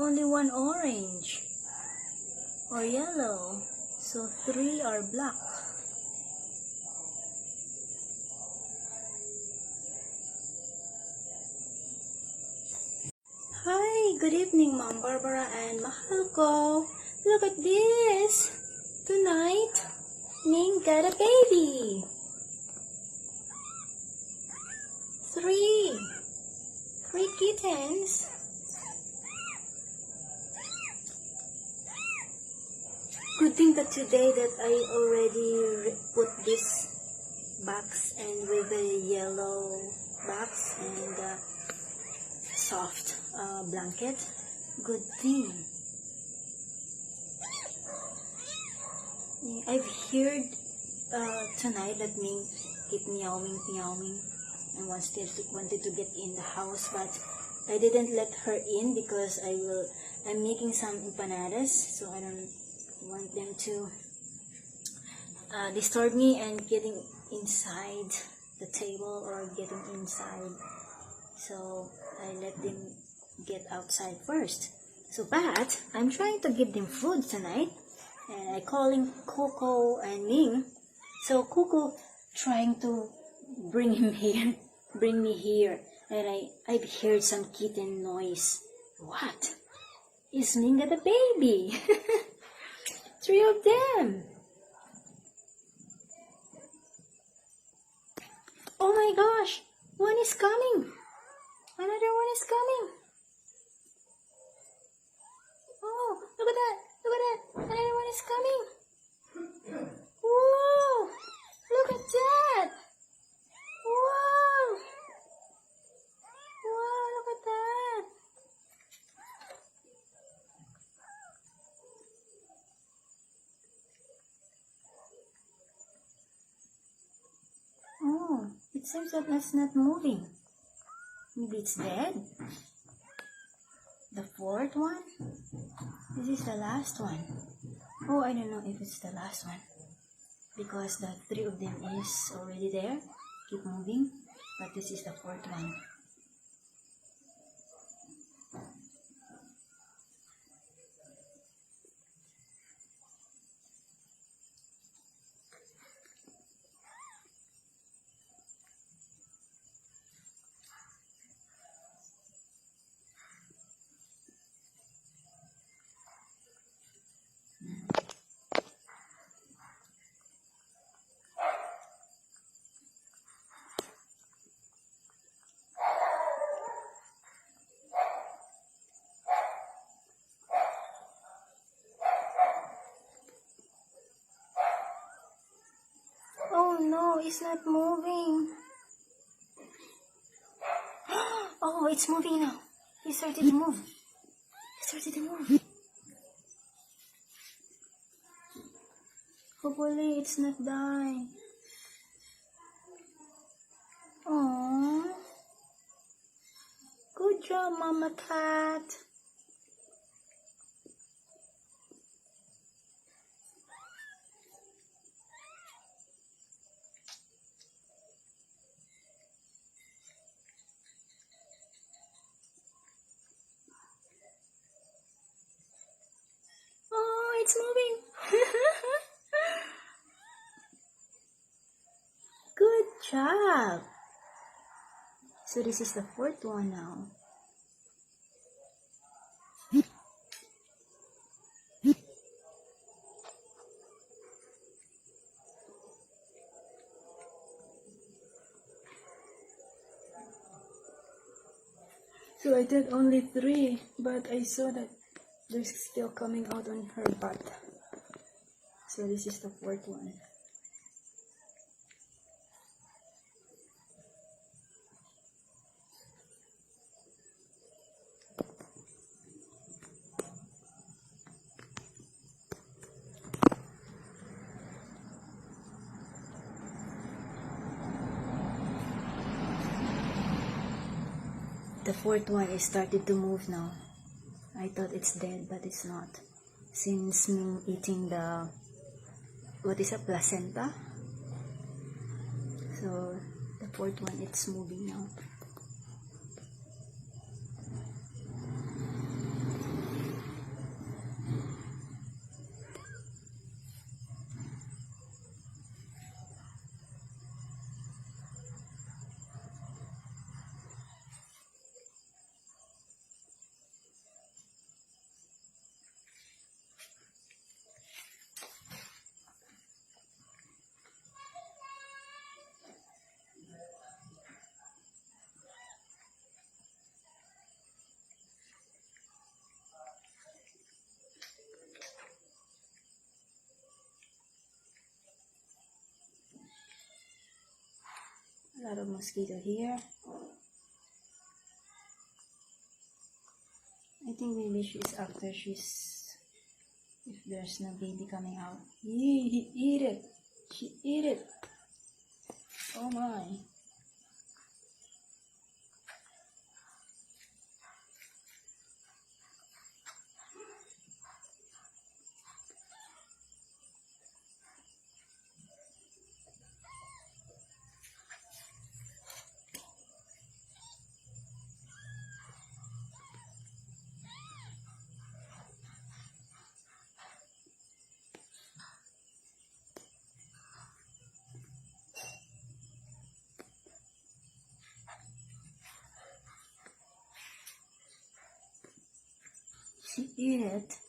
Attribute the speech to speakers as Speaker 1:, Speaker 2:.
Speaker 1: only one orange or yellow, so 3 are black. Hi, good evening, Mom Barbara and mahal ko. Look at this. Tonight, Ning got a baby. 3 kittens. Good thing that today that I already put this box and with the yellow box and soft blanket. Good thing. I've heard tonight that Ming keep meowing and wanted to get in the house, but I didn't let her in because I'm making some empanadas, so I don't want them to disturb me and getting inside the table or getting inside, so I let them get outside first. But I'm trying to give them food tonight, and I calling Coco and Ming. So Coco trying to bring me here, and I've heard some kitten noise. What? Is Ming got a baby? 3 of them. Oh my gosh, one is coming. Another one is coming. Oh, look at that. Another one is coming. Whoa, look at that. Wow, look at that. Oh, it seems that it's not moving. Maybe it's dead. The 4th one? This is the last one. Oh, I don't know if it's the last one, because the 3 of them is already there. Keep moving. But this is the 4th one. Oh no, it's not moving. Oh, it's moving now. It started to move. Hopefully it's not dying. Oh, good job, Mama Cat. Oh, it's moving. Good job. So this is the 4th one now. So I did only 3, but I saw that there's still coming out on her butt. So this is the 4th one. The 4th one is started to move now. I thought it's dead, but it's not. Since Ming eating the, what is a placenta? So the 4th one, it's moving now. A lot of mosquito here. I think maybe she's after if there's no baby coming out. He eat it. She eat it. Oh my. She eat it.